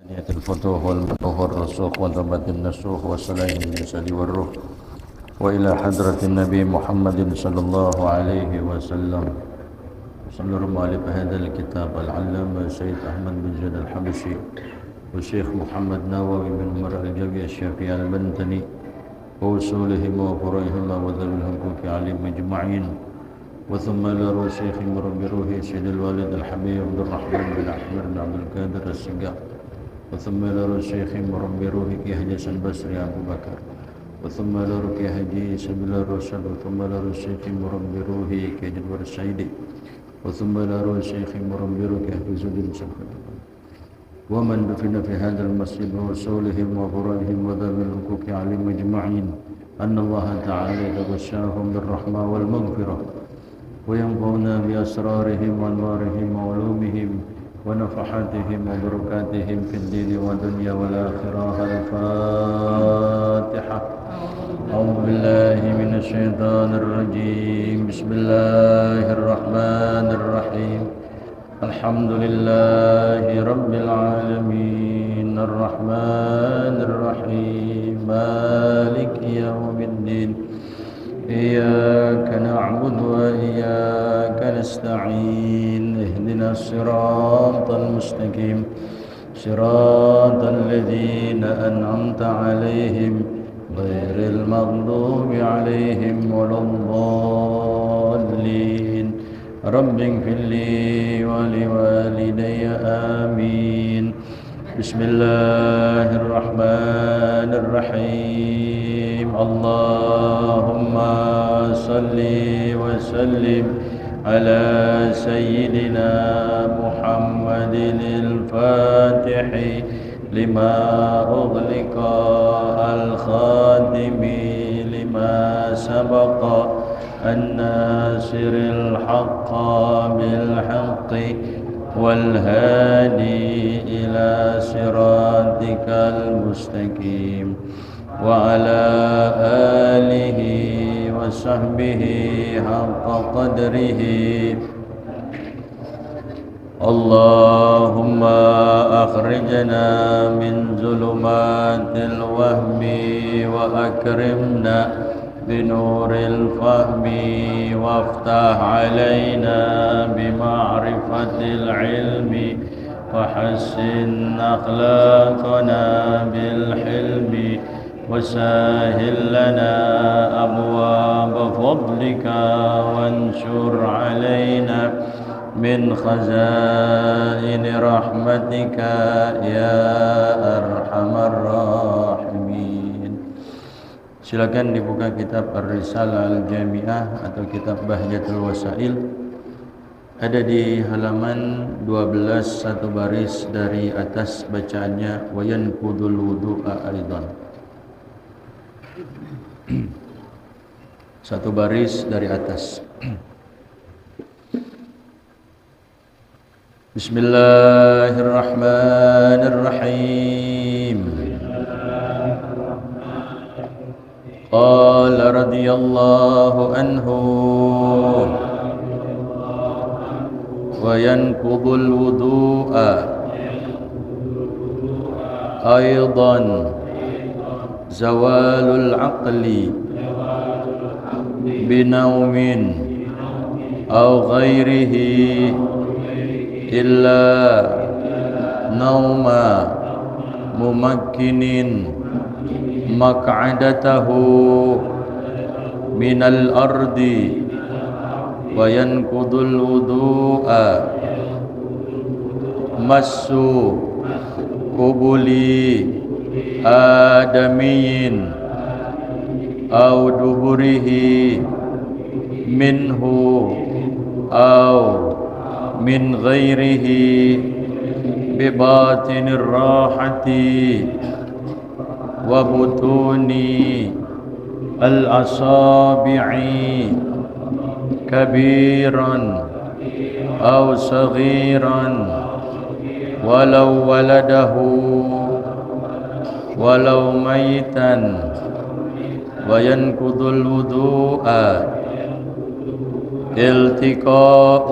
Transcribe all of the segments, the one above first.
نية الفتوح والمنوح والرسوخ وانضبط النسوخ والسلام الجسد والروح وإلى حضرة النبي محمد صلى الله عليه وسلم. سنر مؤلف هذا الكتاب العلامة سيد أحمد بن زيد الحبشي والشيخ محمد ناوي بن عمر الجوي الشافعي البنتني ووصولهم وفروعهم وذوي الحقوق عليهم أجمعين. وثم إلى شيخ مربي روحي سيد الوالد الحبيب عبد الرحمن بن أحمد بن عبد القادر السقا. وثم إلى شيخ مربي روحي كي حجي البصري أبو بكر. وثم إلى كي حجي سبيل الرشد. وثم إلى شيخ مربي روحي كي جبر السيدي. وثم إلى شيخ مربي روحي حفظ الدين سبحانه. ومن دفن في هذا المسجد ووصولهم وفروعهم وذوي الحقوق عليهم أجمعين أن الله تعالى يتغشاهم بالرحمة والمغفرة وينفعنا بأسرارهم وأنوارهم وعلومهم ونفحاتهم وبركاتهم في الدين والدنيا والآخرة. الفاتحة. أعوذ بالله من الشيطان الرجيم. بسم الله الرحمن الرحيم. الحمد لله رب العالمين الرحمن الرحيم مالك يوم الدين إياك نعبد وإياك نستعين اهدنا الصراط المستقيم صراط الذين أنعمت عليهم غير المغضوب عليهم ولا الضالين. رب اغفر لي ولوالدي آمين. بسم الله الرحمن الرحيم. اللهم صل وسلم على سيدنا محمد الفاتح لما أغلق الخاتم لما سبق الناصر الحق بالحق والهادي إلى صراطك المستقيم وعلى آله وصحبه حق قدره. اللهم أخرجنا من ظلمات الوهم وأكرمنا بنور الفهم وافتح علينا بمعرفة العلم وحسن أخلاقنا بالحلم وسهل لنا أبواب فضلك وانشر علينا من خزائن رحمتك يا أرحم الراحمين. Silakan dibuka kitab Ar-Risalah Al-Jami'ah atau kitab Bahjatul Wasail. Ada di halaman 12 satu baris dari atas bacaannya wa yanqudul wudu'a aidan. Satu baris dari atas. Bismillahirrahmanirrahim. قال رضي الله عنه وينقض الوضوء أيضا زوال العقل بنوم أو غيره إلا نوم ممكن مقعدته من الأرض. وينقض الوضوء مس قبل آدمي أو دبره منه أو من غيره بباطن الراحة وبطون الأصابع كبيرا أو صغيرا ولو ولده ولو ميتا. وينقض الوضوء التقاء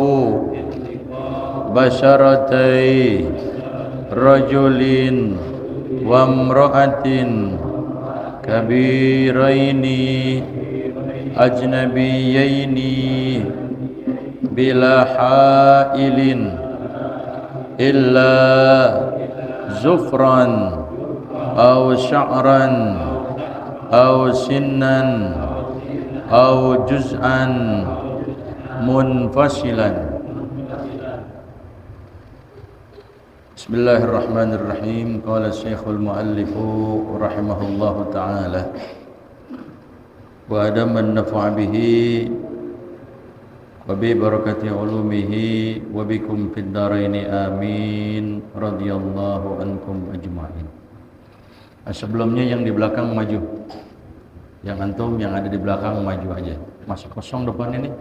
بشرتي rajulin wa imra'atin kabiraini ajnabiyaini bila hailin illa zufran aw sya'ran aw sinnan aw juz'an munfasilan. Bismillahirrahmanirrahim. Qala Syekhul Muallifu rahimahullahu ta'ala wa adaman nafa'a bihi wa bi barakati ulumihi wa bikum fid dharaini amin radhiyallahu ankum ajma'in. Sebelumnya yang di belakang maju, yang antum yang ada di belakang maju aja, masih kosong depan ini,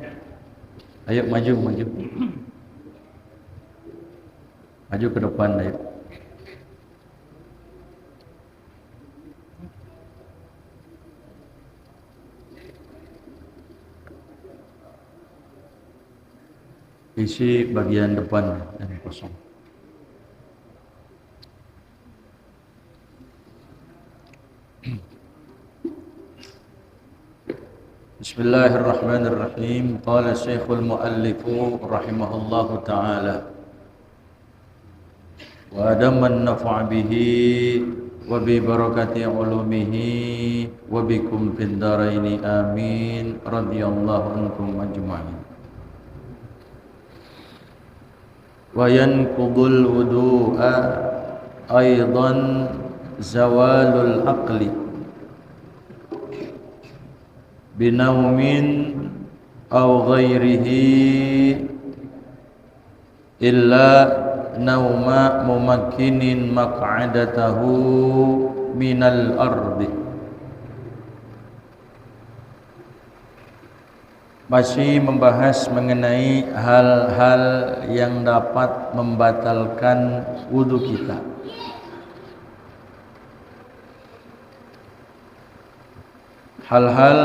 ayo maju maju ke depan, ayo. Isi bagian depan yang kosong. Bismillahirrahmanirrahim. Qala Syekhul Muallifu rahimahullahu ta'ala wa adaman nafa'a bihi wa bi barakati ulumihi wa bikum fid dharaini amin radhiyallahu ankum ajma'in. Wa yanqudul wudu'a aidan zawalul aqli binaumin aw ghairihi illa nauma mumakkinin maq'adatahu minal ardi. Masih membahas mengenai hal-hal yang dapat membatalkan wudu kita. Hal-hal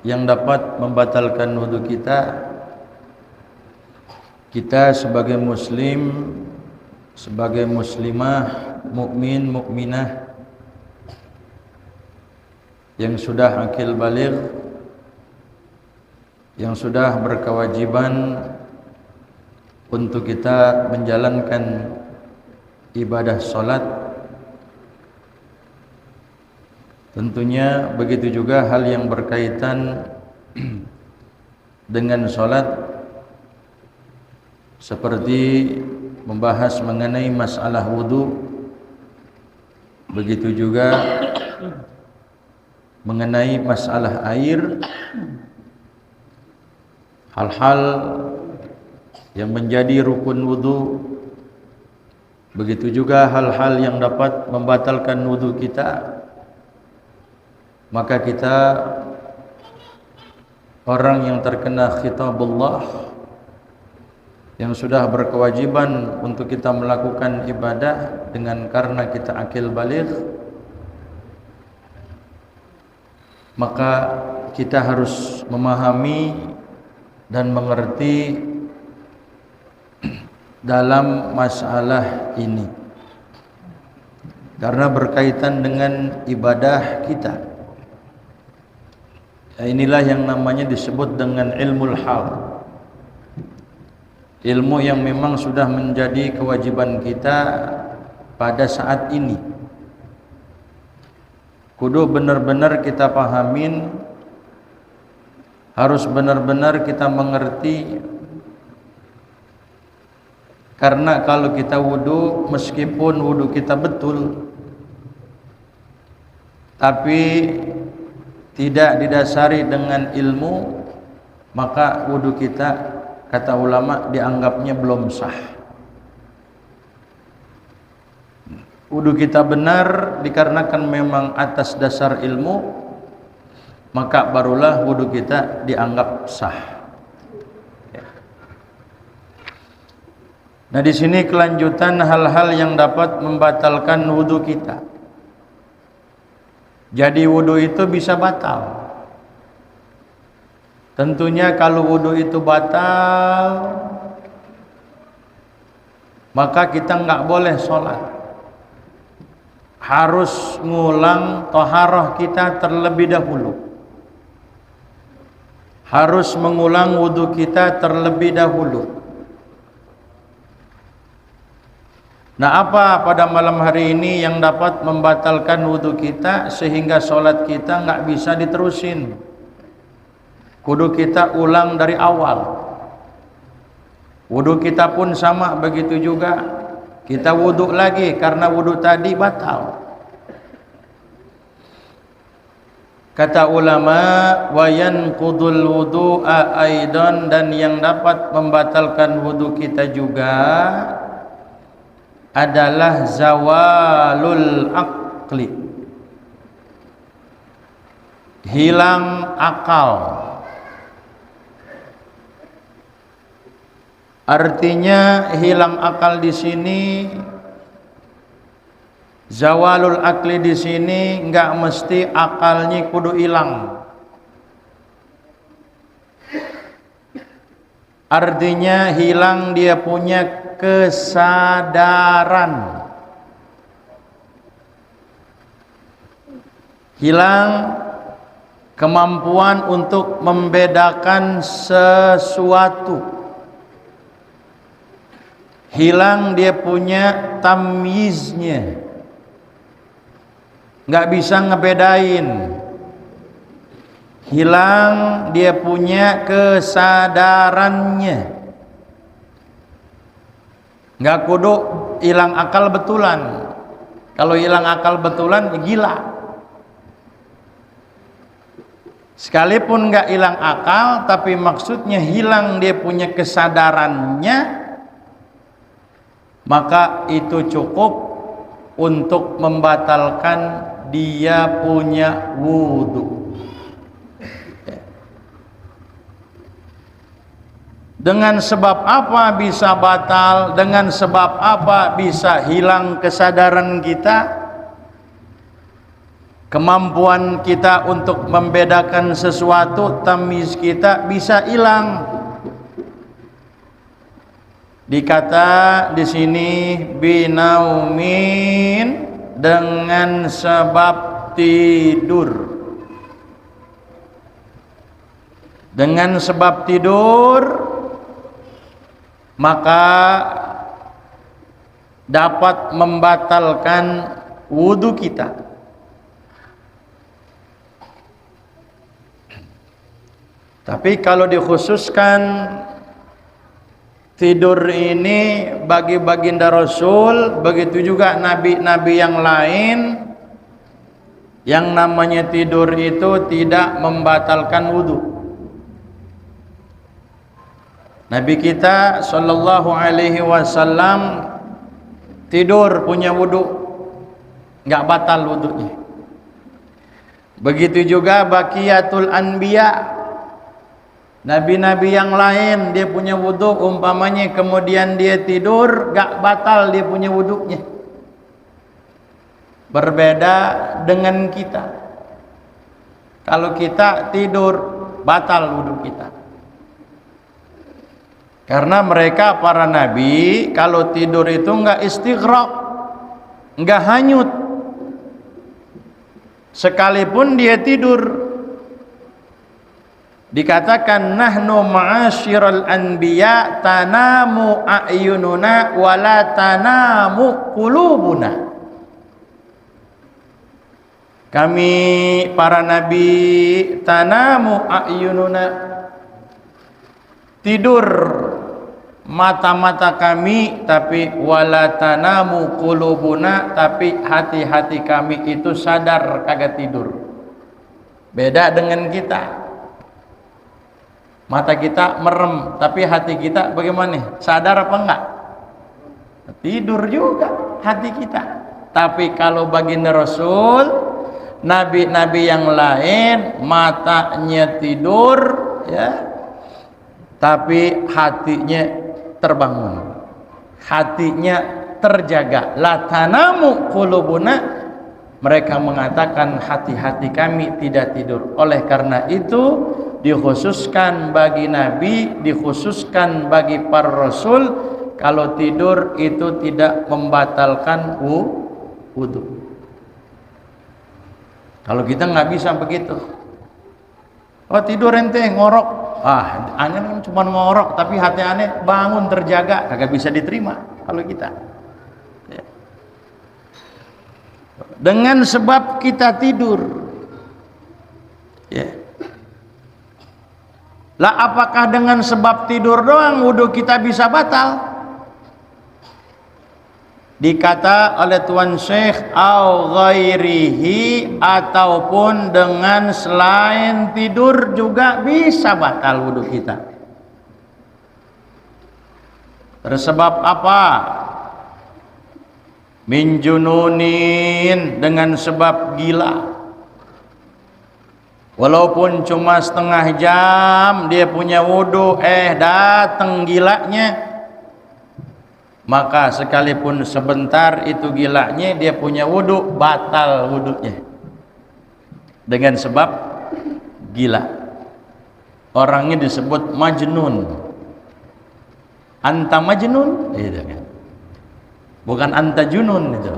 yang dapat membatalkan wudu kita, kita sebagai muslim, sebagai muslimah, mukmin, mukminah yang sudah akil baligh, yang sudah berkewajiban untuk kita menjalankan ibadah salat. Tentunya begitu juga hal yang berkaitan dengan salat, seperti membahas mengenai masalah wudu, begitu juga mengenai masalah air, hal-hal yang menjadi rukun wudu, begitu juga hal-hal yang dapat membatalkan wudu kita. Maka kita orang yang terkena khitabullah, yang sudah berkewajiban untuk kita melakukan ibadah dengan karena kita akil baligh, maka kita harus memahami dan mengerti dalam masalah ini, karena berkaitan dengan ibadah kita. Inilah yang namanya disebut dengan ilmul hal, ilmu yang memang sudah menjadi kewajiban kita pada saat ini. Kudu benar-benar kita pahamin, harus benar-benar kita mengerti. Karena kalau kita wudu, meskipun wudu kita betul, tapi tidak didasari dengan ilmu, maka wudu kita, kata ulama, dianggapnya belum sah. Wudu kita benar dikarenakan memang atas dasar ilmu, maka barulah wudu kita dianggap sah. Nah, di sini kelanjutan hal-hal yang dapat membatalkan wudu kita. Jadi wudu itu bisa batal. Tentunya kalau wudu itu batal, maka kita nggak boleh sholat. Harus ngulang taharah kita terlebih dahulu. Harus mengulang wudhu kita terlebih dahulu. Nah, apa pada malam hari ini yang dapat membatalkan wudhu kita sehingga sholat kita nggak bisa diterusin? Kudu kita ulang dari awal. Wudhu kita pun sama begitu juga. Kita wudhu lagi karena wudhu tadi batal. Kata ulama, wa yanqudul wudu'a aidan, dan yang dapat membatalkan wudhu kita juga adalah zawalul aqli, hilang akal. Artinya hilang akal di sini, zawalul akli di sini enggak mesti akalnya kudu hilang. Artinya hilang dia punya kesadaran. Hilang kemampuan untuk membedakan sesuatu. Hilang dia punya tamyiznya, nggak bisa ngebedain. Hilang dia punya kesadarannya. Nggak kudu hilang akal betulan. Kalau hilang akal betulan gila. Sekalipun nggak hilang akal, tapi maksudnya hilang dia punya kesadarannya, maka itu cukup untuk membatalkan dia punya wudhu. Dengan sebab apa bisa batal? Dengan sebab apa bisa hilang kesadaran kita? Kemampuan kita untuk membedakan sesuatu, tamyiz kita bisa hilang. Dikata di sini binaumin, dengan sebab tidur. Dengan sebab tidur maka dapat membatalkan wudhu kita. Tapi kalau dikhususkan tidur ini bagi baginda Rasul, begitu juga nabi-nabi yang lain, yang namanya tidur itu tidak membatalkan wudhu. Nabi kita sallallahu alaihi wasallam tidur punya wudhu, nggak batal wudhunya. Begitu juga baqiyatul anbiya, nabi-nabi yang lain dia punya wudhu, umpamanya kemudian dia tidur, gak batal dia punya wudhunya. Berbeda dengan kita. Kalau kita tidur, batal wudhu kita. Karena mereka para nabi kalau tidur itu gak istighraq, gak hanyut. Sekalipun dia tidur, dikatakan nahnu ma'asyiral anbiya tanamu a'yununa wala tanamu qulubuna. Kami para nabi tanamu a'yununa, tidur mata-mata kami, tapi wala tanamu qulubuna, tapi hati-hati kami itu sadar kagak tidur. Beda dengan kita. Mata kita merem, tapi hati kita bagaimana? Sadar apa enggak? Tidur juga hati kita. Tapi kalau baginda Rasul, nabi-nabi yang lain matanya tidur, ya, tapi hatinya terbangun, hatinya terjaga. La tanamu qulubuna, mereka mengatakan hati-hati kami tidak tidur. Oleh karena itu dikhususkan bagi nabi, dikhususkan bagi para rasul kalau tidur itu tidak membatalkan wudu. Kalau kita nggak bisa begitu. Oh tidur ente ngorok, aneh kan cuma ngorok tapi hati aneh bangun terjaga, kagak bisa diterima kalau kita. Ya. Dengan sebab kita tidur, ya. Lah apakah dengan sebab tidur doang wudu kita bisa batal? Dikata oleh Tuan Syekh au ghairihi, ataupun dengan selain tidur juga bisa batal wudu kita. Tersebab apa? Min jununin, dengan sebab gila. Walaupun cuma setengah jam dia punya wudu, datang gilanya, maka sekalipun sebentar itu gilanya dia punya wudu, batal wudunya dengan sebab gila. Orangnya disebut majnun. Anta majnun, gitu kan. Bukan anta junun itu.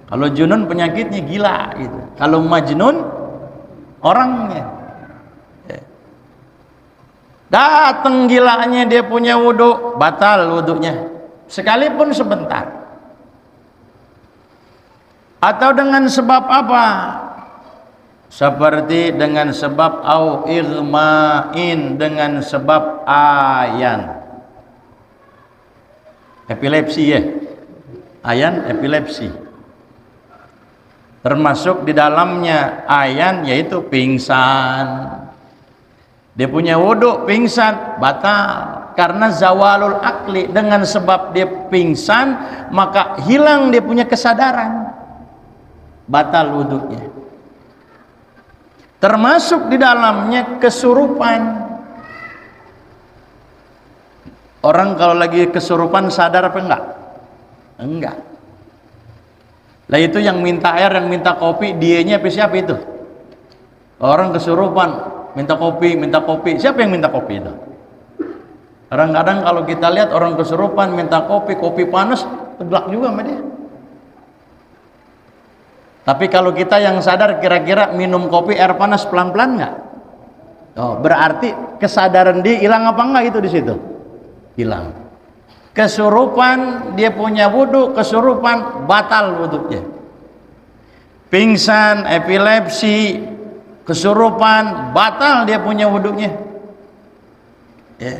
Kalau junun penyakitnya gila gitu. Kalau majnun orangnya. Datang gilanya dia punya wudu, batal wudunya sekalipun sebentar. Atau dengan sebab apa? Seperti dengan sebab au irmain, dengan sebab ayan. Epilepsi ya. Ayan epilepsi. Termasuk di dalamnya ayan yaitu pingsan. Dia punya wudu pingsan, batal karena zawalul akli. Dengan sebab dia pingsan maka hilang dia punya kesadaran, batal wudunya. Termasuk di dalamnya kesurupan. Orang kalau lagi kesurupan sadar apa enggak? Enggak. Lah itu yang minta air, yang minta kopi, dianya apa siapa itu? Orang kesurupan minta kopi, siapa yang minta kopi itu? Kadang-kadang kalau kita lihat orang kesurupan minta kopi panas, teglak juga sama dia. Tapi kalau kita yang sadar, kira-kira minum kopi air panas pelan-pelan nggak? Oh, berarti kesadaran dia hilang apa enggak itu di situ? Hilang. Kesurupan dia punya wudu, kesurupan batal wudunya. Pingsan, epilepsi, kesurupan batal dia punya wudunya. Ya.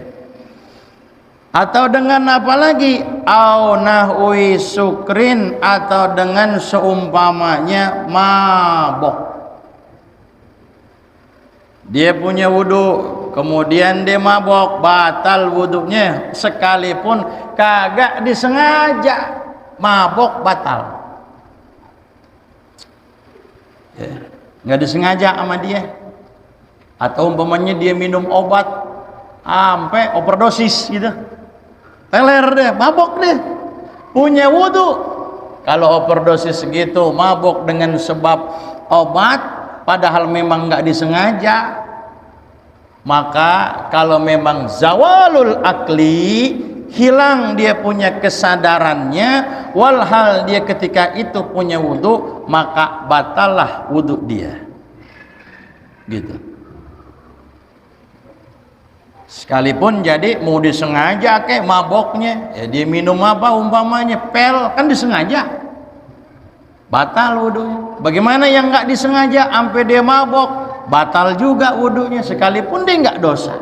Atau dengan apa lagi? Au nahwi sukrin, atau dengan seumpamanya mabok. Dia punya wudu, kemudian dia mabok, batal wudunya sekalipun kagak disengaja. Mabok batal. Ya, nggak disengaja sama dia. Atau umpamanya dia minum obat sampai overdosis gitu. Teler deh, mabok deh. Punya wudu. Kalau overdosis segitu, mabok dengan sebab obat, padahal memang nggak disengaja, maka kalau memang zawalul akli, hilang dia punya kesadarannya, walhal dia ketika itu punya wudu, maka batallah wudu dia. Gitu. Sekalipun jadi mau disengaja kayak maboknya, ya dia minum apa umpamanya pel, kan disengaja, batal wudunya. Bagaimana yang nggak disengaja sampai dia mabok, batal juga wudunya sekalipun dia nggak dosa.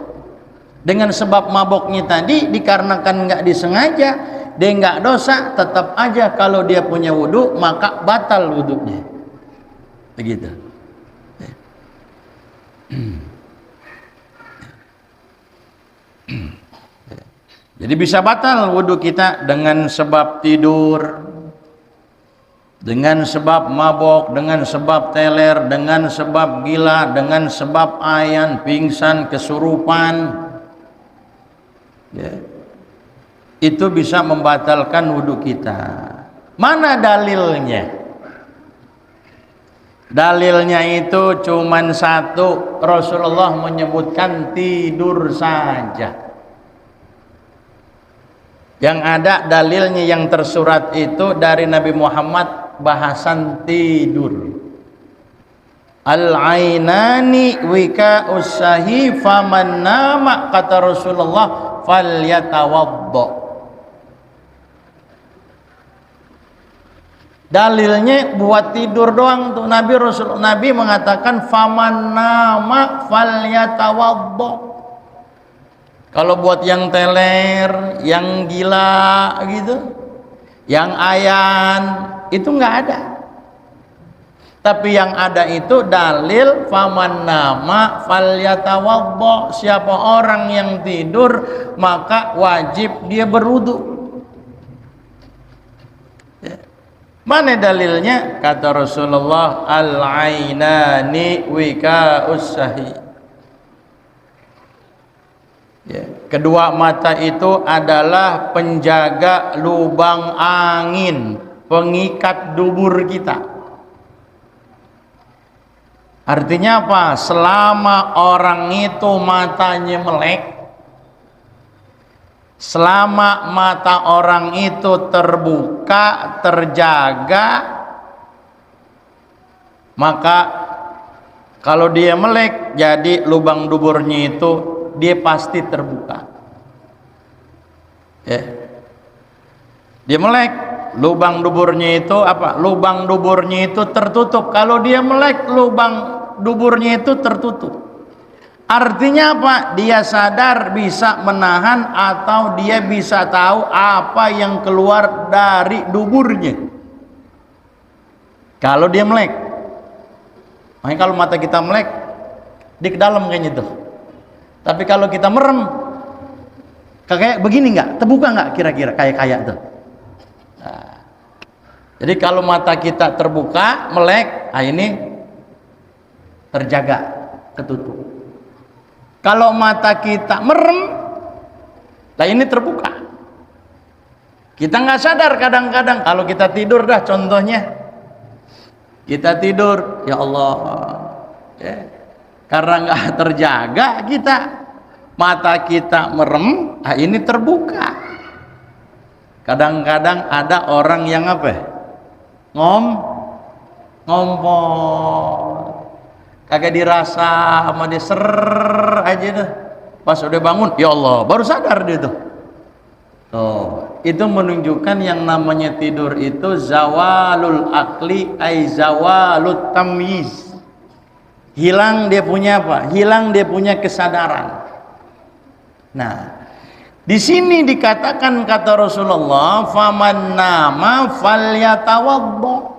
Dengan sebab maboknya tadi dikarenakan nggak disengaja, dia nggak dosa, tetap aja kalau dia punya wudu maka batal wudunya. Begitu. Jadi bisa batal wudu kita dengan sebab tidur, dengan sebab mabok, dengan sebab teler, dengan sebab gila, dengan sebab ayan, pingsan, kesurupan. Ya. Itu bisa membatalkan wudu kita. Mana dalilnya? Dalilnya itu cuman satu, Rasulullah menyebutkan tidur saja. Yang ada dalilnya yang tersurat itu dari Nabi Muhammad bahasan tidur. Al-ainani wika'us syahi faman nama, kata Rasulullah, falyatawaddo. Dalilnya buat tidur doang tuh. Nabi mengatakan faman nama falyatawaddo. Kalau buat yang teler, yang gila gitu, yang ayan, itu nggak ada. Tapi yang ada itu dalil faman nama falyatawaddo. Siapa orang yang tidur maka wajib dia berwudu. Ya. Mana dalilnya? Kata Rasulullah, al-ainani wika'us syahi. Ya. Kedua mata itu adalah penjaga lubang angin, pengikat dubur kita. Artinya apa? Selama orang itu matanya melek, selama mata orang itu terbuka, terjaga, maka kalau dia melek, jadi lubang duburnya itu dia pasti terbuka. Ya. Dia melek, lubang duburnya itu apa? Lubang duburnya itu tertutup. Kalau dia melek, lubang duburnya itu tertutup. Artinya apa? Dia sadar bisa menahan atau dia bisa tahu apa yang keluar dari duburnya. Kalau dia melek. Makanya kalau mata kita melek, di dalam kayaknya tuh. Tapi kalau kita merem, kayak begini nggak? Terbuka nggak kira-kira kayak tuh? Nah, jadi kalau mata kita terbuka, melek, ini terjaga, ketutup. Kalau mata kita merem, nah ini terbuka. Kita nggak sadar kadang-kadang. Kalau kita tidur dah, contohnya, kita tidur, ya Allah, ya. Karena nggak terjaga kita, mata kita merem, ini terbuka. Kadang-kadang ada orang yang apa? Ngompol, kagak dirasa sama dia, ser aja dah. Pas udah bangun, ya Allah, baru sadar dia tuh. Itu menunjukkan yang namanya tidur itu zawalul akli, ay zawalut tamyiz. Hilang dia punya apa? Hilang dia punya kesadaran. Nah, di sini dikatakan kata Rasulullah, faman nama falyatawaddo.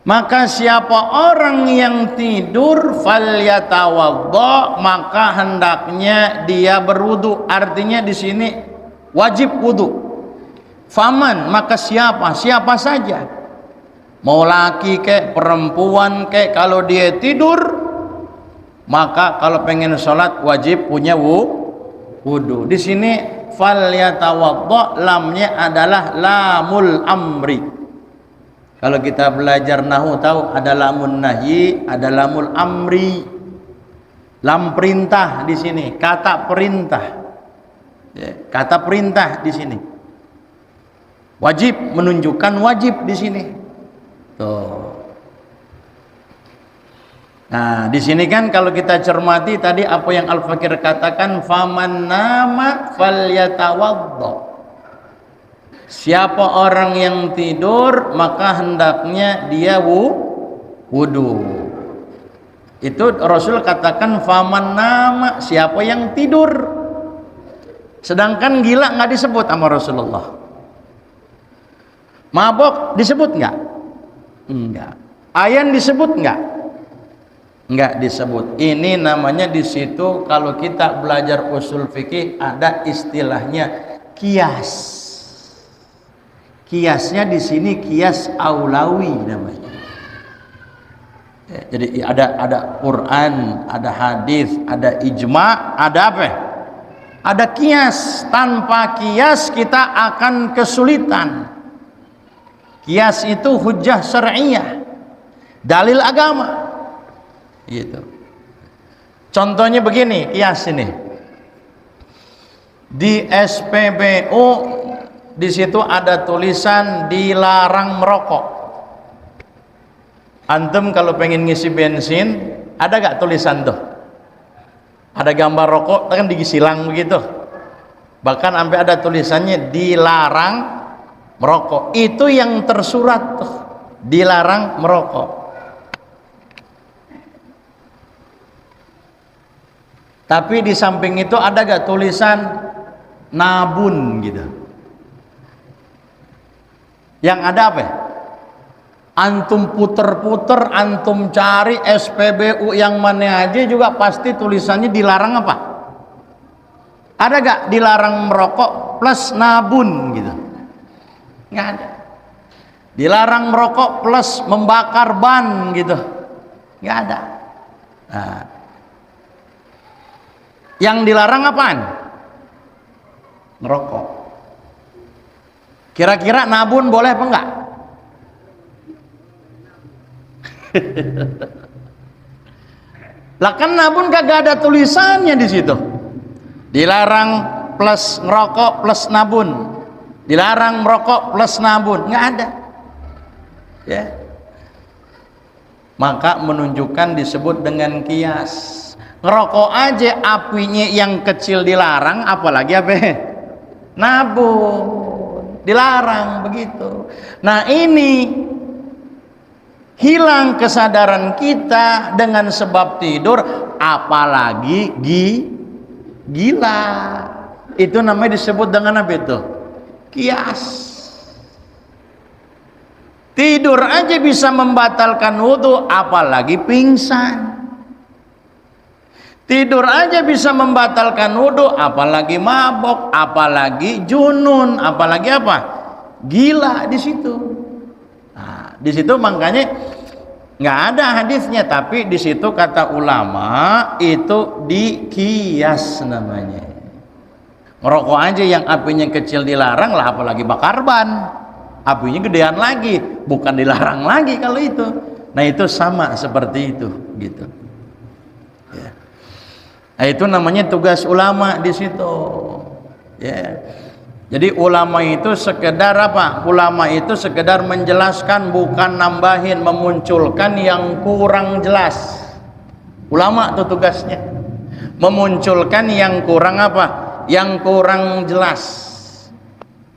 Maka siapa orang yang tidur falyatawaddo, maka hendaknya dia berwudu. Artinya di sini wajib wudu. Faman, maka siapa saja. Mau laki kek, perempuan kek, kalau dia tidur, maka kalau pengen sholat wajib punya wudu. Di sini falyatawaddo, lamnya adalah lamul amri. Kalau kita belajar nahwu tahu ada lamun nahyi, ada lamul amri. Lam perintah di sini, kata perintah. Ya, kata perintah di sini. Wajib, menunjukkan wajib di sini. Tuh. Nah, di sini kan kalau kita cermati tadi apa yang Al-Fakir katakan, faman nama falyatawaddo. Siapa orang yang tidur maka hendaknya dia wudu. Itu Rasul katakan faman nama, siapa yang tidur. Sedangkan gila nggak disebut sama Rasulullah. Mabok disebut nggak? Enggak. Ayan disebut enggak? Enggak disebut. Ini namanya di situ kalau kita belajar usul fikih ada istilahnya kias. Kiasnya di sini kias aulawi namanya. Ya, jadi ada Quran, ada hadis, ada ijma, ada apa? Ada kias. Tanpa kias kita akan kesulitan. Kias itu hujjah syar'iyyah, dalil agama. Gitu. Contohnya begini, kias ini. Di SPBU di situ ada tulisan dilarang merokok. Antum kalau pengen ngisi bensin, ada gak tulisan tuh? Ada gambar rokok, kan digisilang begitu. Bahkan sampai ada tulisannya dilarang merokok. Itu yang tersurat tuh, dilarang merokok. Tapi di samping itu ada gak tulisan nabun gitu? Yang ada apa ya? Antum puter-puter, antum cari SPBU yang mana aja juga pasti tulisannya dilarang apa? Ada gak dilarang merokok plus nabun gitu? Nggak ada. Dilarang merokok plus membakar ban gitu? Nggak ada. Nah, yang dilarang apaan? Ngerokok. Kira-kira nabun boleh apa enggak? Lah kan nabun kagak ada tulisannya di situ. Dilarang plus ngerokok plus nabun. Dilarang merokok plus nabun, nggak ada. Ya. Maka menunjukkan disebut dengan kias. Ngerokok aja apinya yang kecil dilarang, apalagi apa? Nabun. Dilarang begitu. Nah, ini hilang kesadaran kita dengan sebab tidur, apalagi gila. Itu namanya disebut dengan apa itu? Kias. Tidur aja bisa membatalkan wudhu, apalagi pingsan. Tidur aja bisa membatalkan wudhu, apalagi mabok, apalagi junun, apalagi apa? Gila di situ. Nah, di situ makanya nggak ada hadisnya, tapi di situ kata ulama itu dikias namanya. Merokok aja yang apinya kecil dilarang lah, apalagi bakar ban, apinya gedean lagi, bukan dilarang lagi kalau itu. Nah, itu sama seperti itu, gitu. Ya. Nah, itu namanya tugas ulama di situ. Ya. Jadi ulama itu sekedar apa? Ulama itu sekedar menjelaskan, bukan nambahin, memunculkan yang kurang jelas. Ulama itu tugasnya memunculkan yang kurang apa? Yang kurang jelas.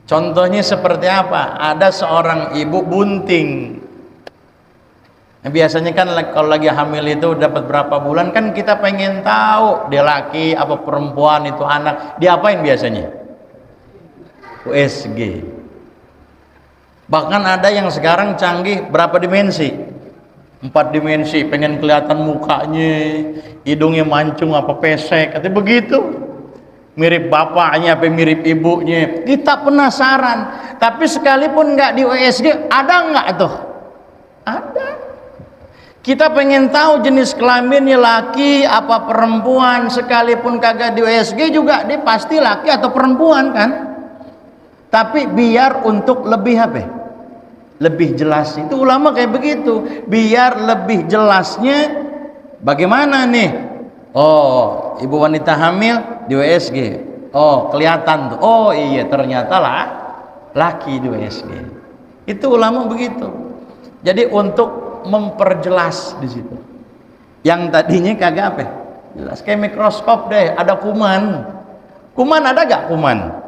Contohnya seperti apa? Ada seorang ibu bunting. Nah, biasanya kan kalau lagi hamil itu dapat berapa bulan, kan kita pengen tahu dia laki apa perempuan, itu anak. Diapain biasanya? USG. Bahkan ada yang sekarang canggih, berapa dimensi? 4 dimensi, pengen kelihatan mukanya, hidungnya mancung apa pesek, katanya begitu. Mirip bapaknya apa mirip ibunya. Kita penasaran. Tapi sekalipun nggak di USG, ada nggak tuh? Ada. Kita pengen tahu jenis kelaminnya laki apa perempuan, sekalipun kagak di USG juga dia pasti laki atau perempuan kan. Tapi biar untuk lebih apa? Lebih jelas. Itu ulama kayak begitu. Biar lebih jelasnya bagaimana nih? Oh, ibu wanita hamil di USG. Oh, kelihatan tuh. Oh iya, ternyata lah laki di USG. Itu ulama begitu. Jadi untuk memperjelas di situ. Yang tadinya kagak apa? Jelas kayak mikroskop deh, ada kuman. Kuman ada gak kuman?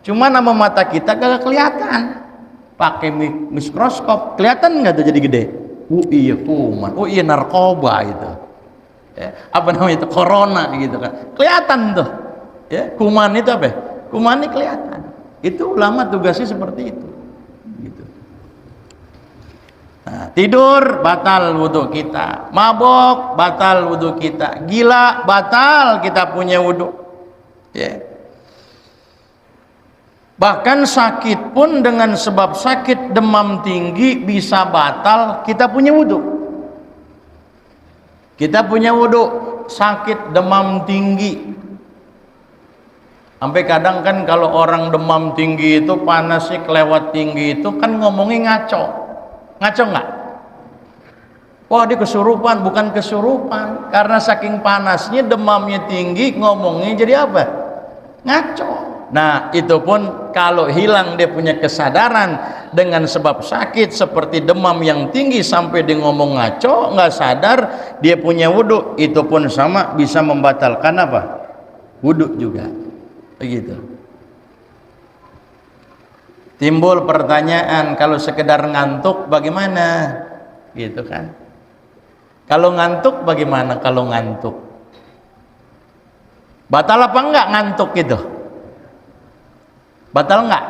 Cuma nama mata kita kagak kelihatan. Pakai mikroskop kelihatan nggak tuh jadi gede? Oh iya kuman. Oh iya narkoba itu. Ya, apa namanya itu? Corona gitu kan. Kelihatan tuh. Ya, kuman itu apa? Kuman ini kelihatan. Itu ulama tugasnya seperti itu. Gitu. Nah, tidur batal wudhu kita, mabok batal wudhu kita, gila batal kita punya wudhu. Ya. Bahkan sakit pun dengan sebab sakit demam tinggi bisa batal kita punya wudhu. Kita punya wudhu, sakit demam tinggi. Sampai kadang kan kalau orang demam tinggi itu, panasnya kelewat tinggi itu kan ngomongnya ngaco. Ngaco nggak? Wah dia kesurupan, bukan kesurupan. Karena saking panasnya demamnya tinggi, ngomongnya jadi apa? ngaco. Nah, itu pun kalau hilang dia punya kesadaran dengan sebab sakit seperti demam yang tinggi sampai dia ngomong ngaco, nggak sadar, dia punya wudhu, itu pun sama bisa membatalkan apa? Wudhu juga. Begitu. Timbul pertanyaan, kalau sekedar ngantuk bagaimana? Gitu kan. Kalau ngantuk bagaimana kalau ngantuk? Batal apa enggak ngantuk itu? Batal enggak?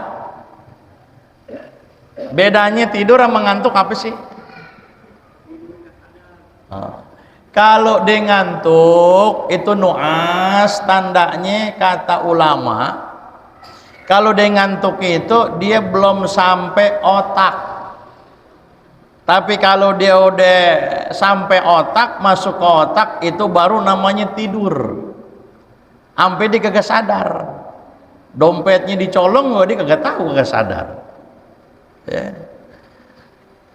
Bedanya tidur sama ngantuk apa sih? Kalau dia ngantuk itu nuas, tandanya kata ulama, kalau dia ngantuk itu dia belum sampai otak. Tapi kalau dia udah sampai otak, masuk ke otak, itu baru namanya tidur. Sampai dia kagak sadar. Dompetnya dicolong, dia kagak tahu, kagak sadar. Ya.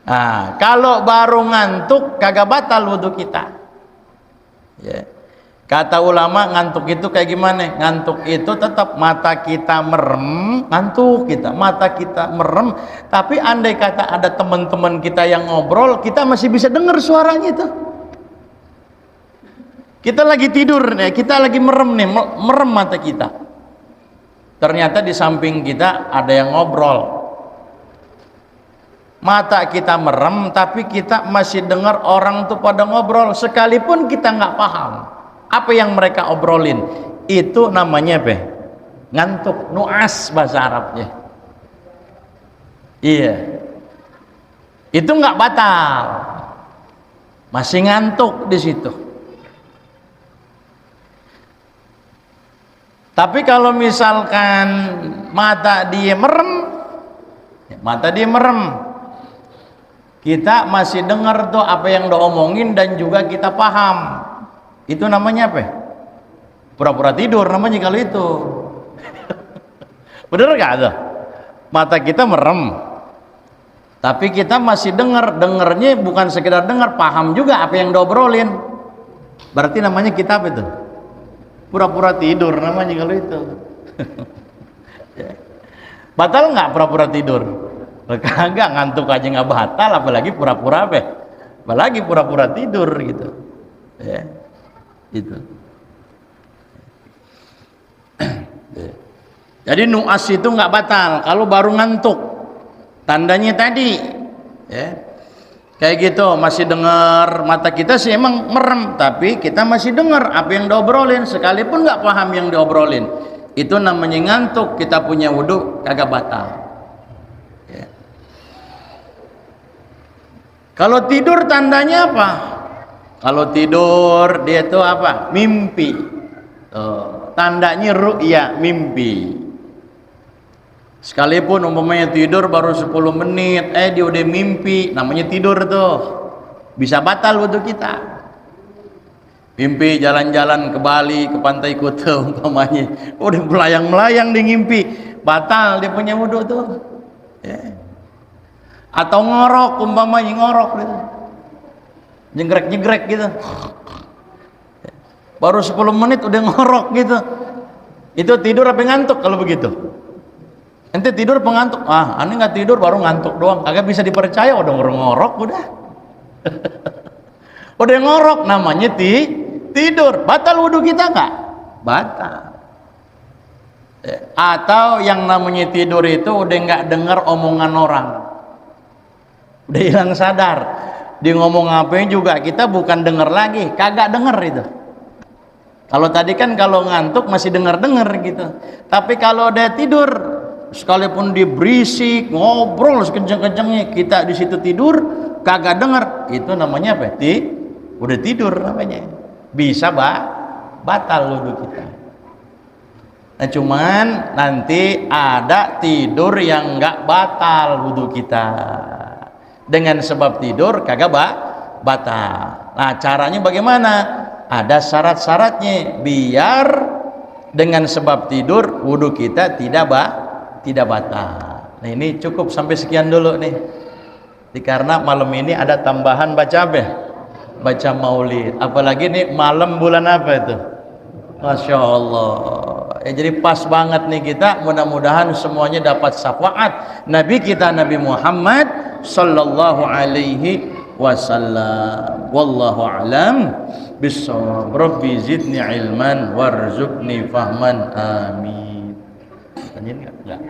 Nah, kalau baru ngantuk kagak batal wudhu kita. Ya. Kata ulama ngantuk itu kayak gimana? Ngantuk itu tetap mata kita merem, ngantuk kita, mata kita merem. Tapi andai kata ada teman-teman kita yang ngobrol, kita masih bisa dengar suaranya itu. Kita lagi tidur nih, kita lagi merem nih, merem mata kita. Ternyata di samping kita ada yang ngobrol. Mata kita merem, tapi kita masih dengar orang tuh pada ngobrol, sekalipun kita nggak paham apa yang mereka obrolin. Itu namanya apa? Ngantuk, nuas bahasa Arabnya. Iya. Itu nggak batal. Masih ngantuk di situ. Tapi kalau misalkan mata dia merem, kita masih dengar tuh apa yang diomongin dan juga kita paham. Itu namanya apa? Pura-pura tidur namanya kalau itu. Bener gak tuh? Mata kita merem, tapi kita masih dengernya bukan sekedar dengar, paham juga apa yang diobrolin. Berarti namanya kita apa itu? Pura-pura tidur namanya kalau itu. Batal nggak pura-pura tidur? Kagak, ngantuk aja nggak batal, apalagi pura-pura apa? Apalagi pura-pura tidur gitu. Ya, itu. Jadi nuas itu nggak batal kalau baru ngantuk. Tandanya tadi, ya. Kayak gitu, masih dengar, mata kita sih emang merem, tapi kita masih dengar apa yang diobrolin, sekalipun nggak paham yang diobrolin. Itu namanya ngantuk, kita punya wudhu kagak batal. Ya. Kalau tidur tandanya apa? Kalau tidur dia itu apa? Mimpi. Tandanya ru'ya, mimpi. Sekalipun umpamanya tidur baru 10 menit, dia udah mimpi, namanya tidur tuh. Bisa batal wudhu kita. Mimpi jalan-jalan ke Bali, ke Pantai Kuta umpamanya, udah melayang-melayang di ngimpi, batal dia punya wudhu tuh. Ya. Atau ngorok umpamanya, ngorok gitu. Nyegrek-nyegrek gitu. Baru 10 menit udah ngorok gitu. Itu tidur apa ngantuk kalau begitu? Ente tidur pengantuk, aneh nggak tidur baru ngantuk doang, kagak bisa dipercaya. Udah ngorok udah. Udah ngorok namanya tidur. Batal wudhu kita nggak? Batal. Atau yang namanya tidur itu udah nggak dengar omongan orang, udah hilang sadar. Dia ngomong apa juga kita bukan dengar lagi, kagak dengar itu. Kalau tadi kan kalau ngantuk masih dengar gitu. Tapi kalau udah tidur, sekalipun dia berisik, ngobrol sekencang-kencangnya, kita di situ tidur, kagak dengar, itu namanya apa? Udah tidur namanya. Bisa batal wudhu kita. Nah cuman nanti ada tidur yang nggak batal wudhu kita. Dengan sebab tidur kagak batal. Nah caranya bagaimana? Ada syarat-syaratnya biar dengan sebab tidur wudhu kita tidak batal. Nah ini cukup sampai sekian dulu nih. Karena malam ini ada tambahan baca apa? Baca maulid. Apalagi nih malam bulan apa itu? Masya Allah. Jadi pas banget nih kita, mudah-mudahan semuanya dapat syafaat Nabi kita Nabi Muhammad sallallahu alaihi wasallam. Wallahu alam bissawab. Rabbi zidni ilman warzuqni fahman. Amin. Tanya enggak?